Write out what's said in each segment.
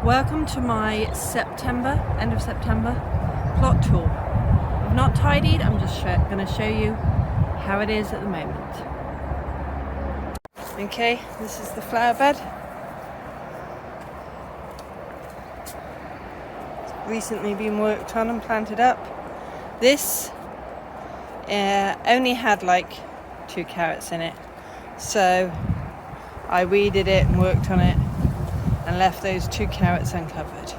Welcome to my end of September plot tour. I've not tidied, I'm just going to show you how it is at the moment. Okay, this is the flower bed. It's recently been worked on and planted up. This only had like 2 carrots in it, so I weeded it and worked on it and left those 2 carrots uncovered.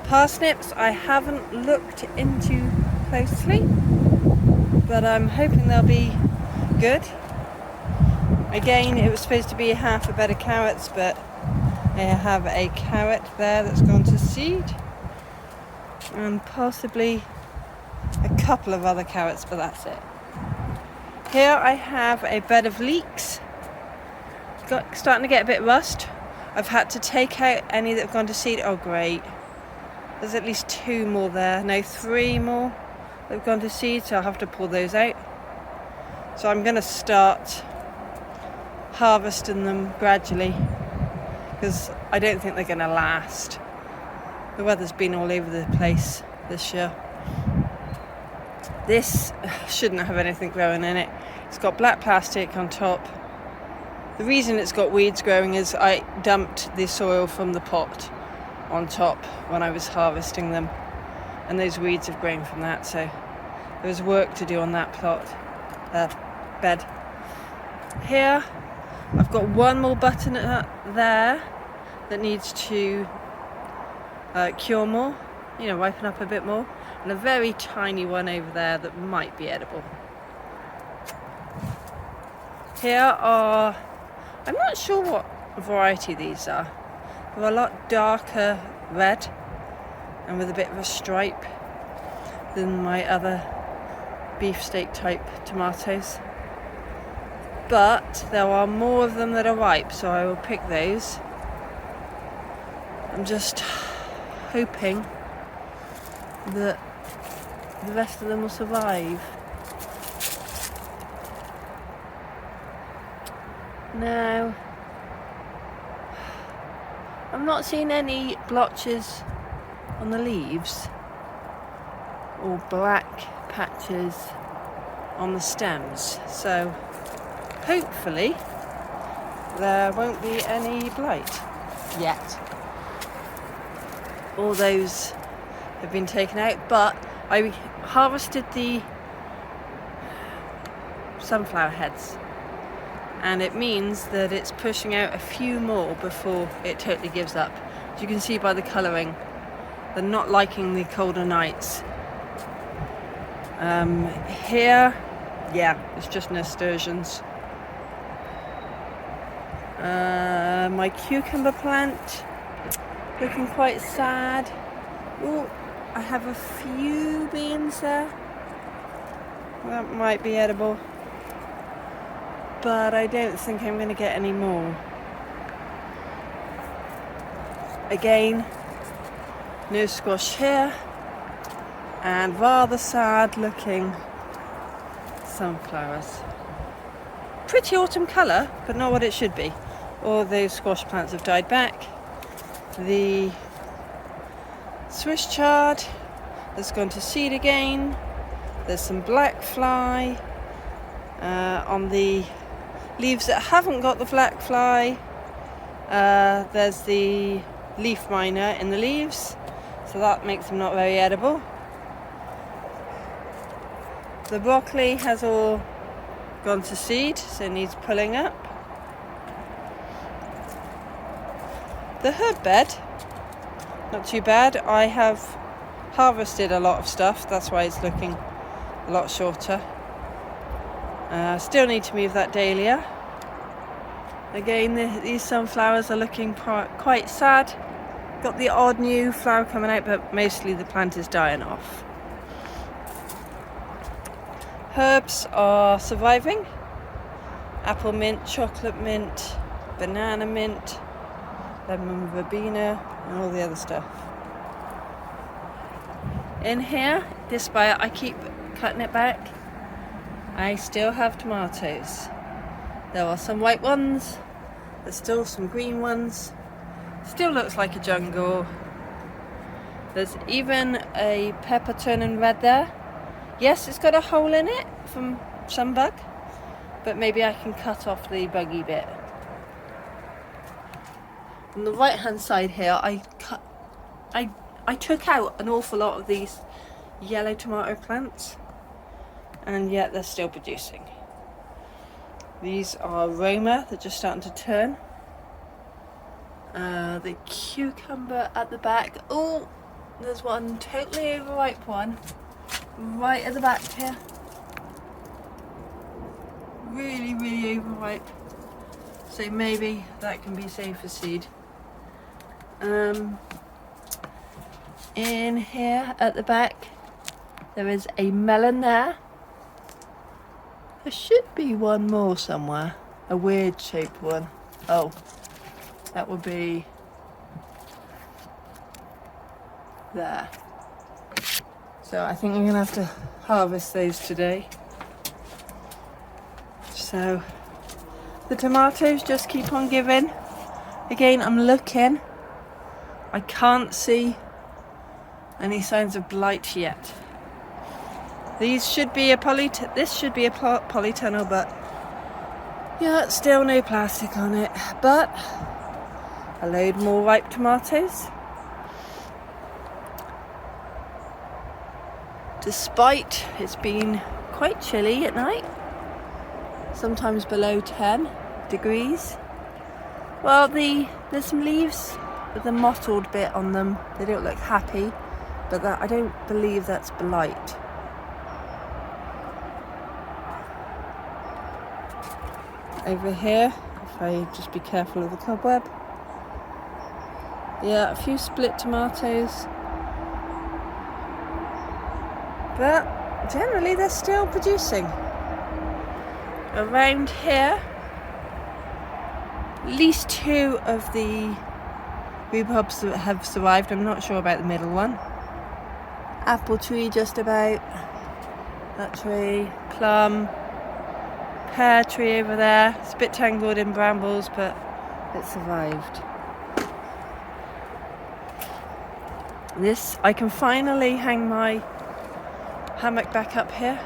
Parsnips I haven't looked into closely, but I'm hoping they'll be good. Again, it was supposed to be half a bed of carrots, but I have a carrot there that's gone to seed, and possibly a couple of other carrots, but that's it. Here I have a bed of leeks. Starting to get a bit rust. I've had to take out any that have gone to seed. Oh great, there's at least 2 more there. No, 3 more that have gone to seed, so I'll have to pull those out. So I'm going to start harvesting them gradually, because I don't think they're going to last. The weather's been all over the place this year. This shouldn't have anything growing in it. It's got black plastic on top. The reason it's got weeds growing is I dumped the soil from the pot on top when I was harvesting them, and those weeds have grown from that, so there was work to do on that bed. Here I've got one more button there that needs to cure more, ripen up a bit more, and a very tiny one over there that might be edible. Here are, I'm not sure what variety these are. They're a lot darker red and with a bit of a stripe than my other beefsteak type tomatoes. But there are more of them that are ripe, so I will pick those. I'm just hoping that the rest of them will survive. Now, I'm not seeing any blotches on the leaves or black patches on the stems, so hopefully there won't be any blight yet. All those have been taken out, but I harvested the sunflower heads, and it means that it's pushing out a few more before it totally gives up. As you can see by the colouring, they're not liking the colder nights. Here, yeah, it's just nasturtiums. My cucumber plant looking quite sad. Oh, I have a few beans there. That might be edible, but I don't think I'm going to get any more. Again, no squash here, and rather sad looking sunflowers. Pretty autumn colour, but not what it should be. All those squash plants have died back. The Swiss chard has gone to seed again. There's some black fly on the leaves that haven't got the black fly. There's the leaf miner in the leaves, so that makes them not very edible. The broccoli has all gone to seed, so it needs pulling up. The herb bed, not too bad. I have harvested a lot of stuff, that's why it's looking a lot shorter. Still need to move that dahlia. Again, these sunflowers are looking quite sad. Got the odd new flower coming out, but mostly the plant is dying off. Herbs are surviving. Apple mint, chocolate mint, banana mint, lemon verbena, and all the other stuff. In here, despite I keep cutting it back, I still have tomatoes. There are some white ones, there's still some green ones, Still looks like a jungle. There's even a pepper turning red there. Yes, it's got a hole in it from some bug, but maybe I can cut off the buggy bit. On the right hand side here, I took out an awful lot of these yellow tomato plants, and yet they're still producing. These are Roma, they're just starting to turn. The cucumber at the back. Oh, there's one totally overripe one right at the back here. Really, really overripe. So maybe that can be saved for seed. In here at the back, there is a melon there. There should be one more somewhere. A weird shaped one. Oh, that would be there. So I think I'm gonna have to harvest those today. So the tomatoes just keep on giving. Again, I'm looking. I can't see any signs of blight yet. These should be a this should be a polytunnel, but yeah, still no plastic on it. But a load more ripe tomatoes. Despite it's been quite chilly at night, sometimes below 10 degrees. Well, there's some leaves with a mottled bit on them. They don't look happy, but I don't believe that's blight. Over here, if I just be careful of the cobweb. Yeah, a few split tomatoes. But generally they're still producing. Around here, at least 2 of the rhubarbs have survived. I'm not sure about the middle one. Apple tree just about. That tree. Plum. Pear tree over there. It's a bit tangled in brambles, but it survived. This, I can finally hang my hammock back up here.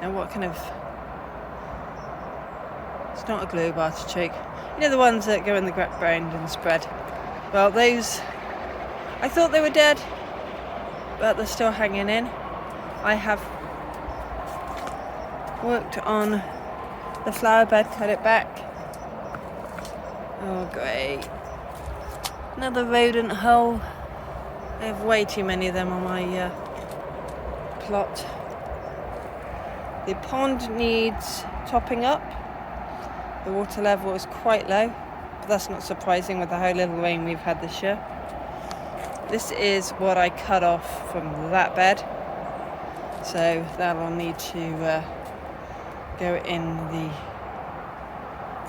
Now what kind of... It's not a globe artichoke. You know the ones that go in the ground and spread? Well, those... I thought they were dead, but they're still hanging in. I have worked on the flower bed, cut it back. Oh, great. Another rodent hole. I have way too many of them on my plot. The pond needs topping up. The water level is quite low, but that's not surprising with how little rain we've had this year. This is what I cut off from that bed, so that'll need to go in the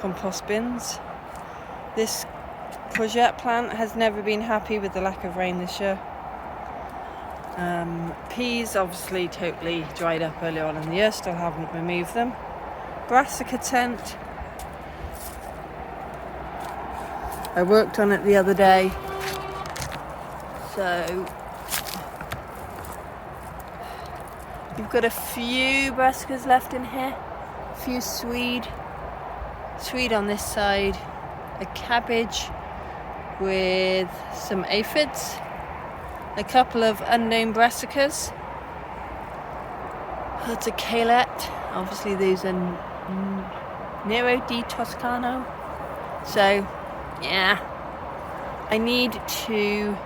compost bins. This courgette plant has never been happy with the lack of rain this year. Peas obviously totally dried up earlier on in the year, still haven't removed them. Brassica tent, I worked on it the other day, so you've got a few brassicas left in here, a few swede on this side, a cabbage with some aphids, a couple of unknown brassicas. That's a calet. Obviously these are Nero di Toscano. So yeah, I need to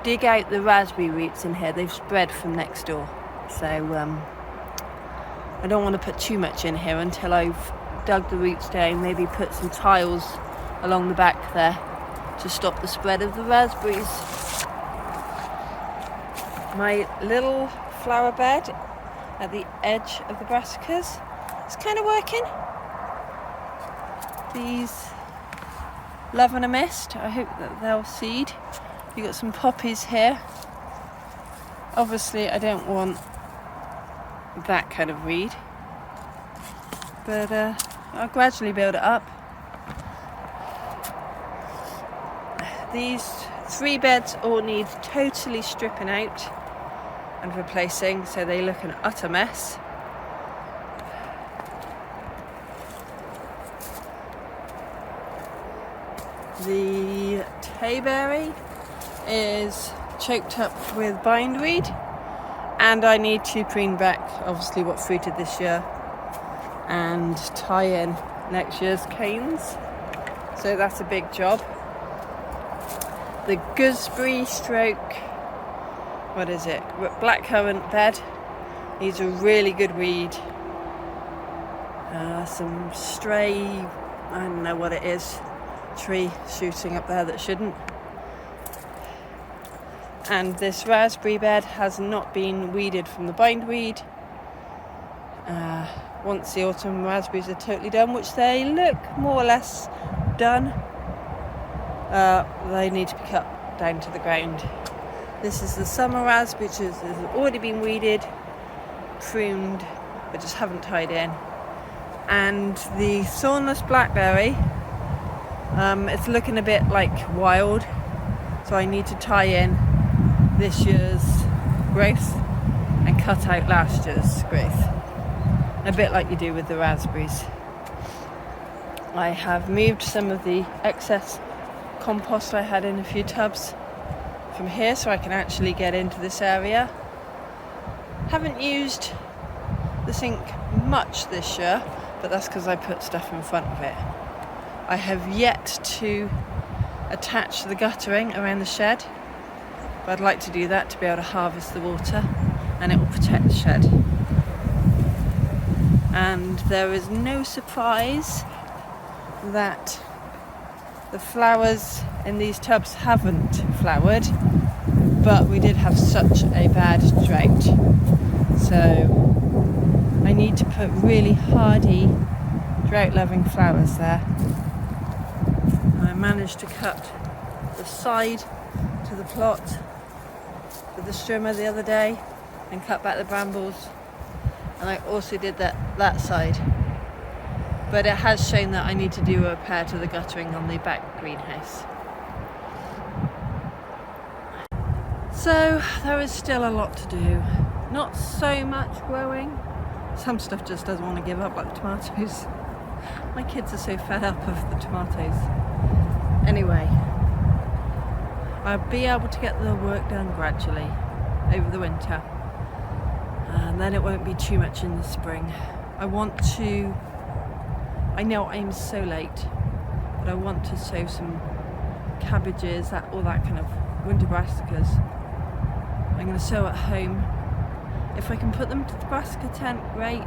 dig out the raspberry roots in here. They've spread from next door, so I don't want to put too much in here until I've dug the roots down, maybe put some tiles along the back there to stop the spread of the raspberries. My little flower bed at the edge of the brassicas is kind of working. These love and a mist, I hope that they'll seed. You've got some poppies here. Obviously I don't want that kind of weed, but I'll gradually build it up. these 3 beds all need totally stripping out and replacing, so they look an utter mess. The tayberry is choked up with bindweed, and I need to prune back obviously what fruited this year and tie in next year's canes, so that's a big job. The gooseberry stroke, what is it, blackcurrant bed needs a really good weed. Some stray, I don't know what it is, tree shooting up there that shouldn't. And this raspberry bed has not been weeded from the bindweed. Once the autumn raspberries are totally done, which they look more or less done, they need to be cut down to the ground. This is the summer raspberry, which has already been weeded, pruned, but just haven't tied in. And the thornless blackberry, it's looking a bit like wild, so I need to tie in this year's growth and cut out last year's growth, a bit like you do with the raspberries. I have moved some of the excess compost I had in a few tubs from here so I can actually get into this area. Haven't used the sink much this year, but that's because I put stuff in front of it. I have yet to attach the guttering around the shed, but I'd like to do that to be able to harvest the water, and it will protect the shed. And there is no surprise that the flowers in these tubs haven't flowered, but we did have such a bad drought, so I need to put really hardy drought-loving flowers there. I managed to cut the side to the plot with the strimmer the other day and cut back the brambles, and I also did that side, but it has shown that I need to do a repair to the guttering on the back greenhouse. So there is still a lot to do. Not so much growing. Some stuff just doesn't want to give up, like the tomatoes. My kids are so fed up of the tomatoes. Anyway, I'll be able to get the work done gradually over the winter, and then it won't be too much in the spring. I know I'm so late, but I want to sow some cabbages, all that kind of winter brassicas. I'm going to sow at home. If I can put them to the brassica tent, great.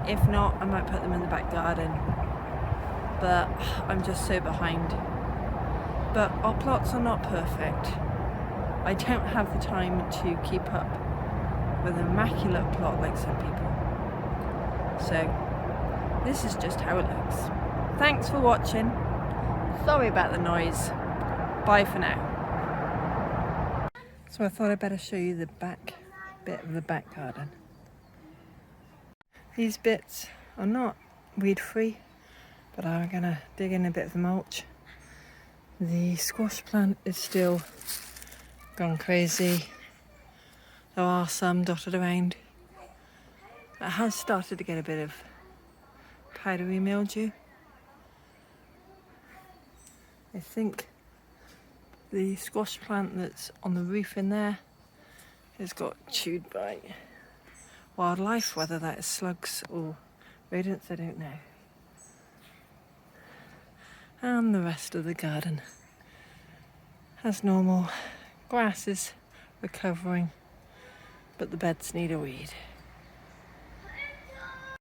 If not, I might put them in the back garden. But I'm just so behind. But our plots are not perfect. I don't have the time to keep up with an immaculate plot like some people. So this is just how it looks. Thanks for watching. Sorry about the noise. Bye for now. So I thought I'd better show you the back bit of the back garden. These bits are not weed free, but I'm gonna dig in a bit of the mulch. The squash plant is still gone crazy. There are some dotted around. It has started to get a bit of powdery mildew. I think the squash plant that's on the roof in there has got chewed by wildlife, whether that is slugs or rodents, I don't know. And the rest of the garden, as normal, grass is recovering, but the beds need a weed.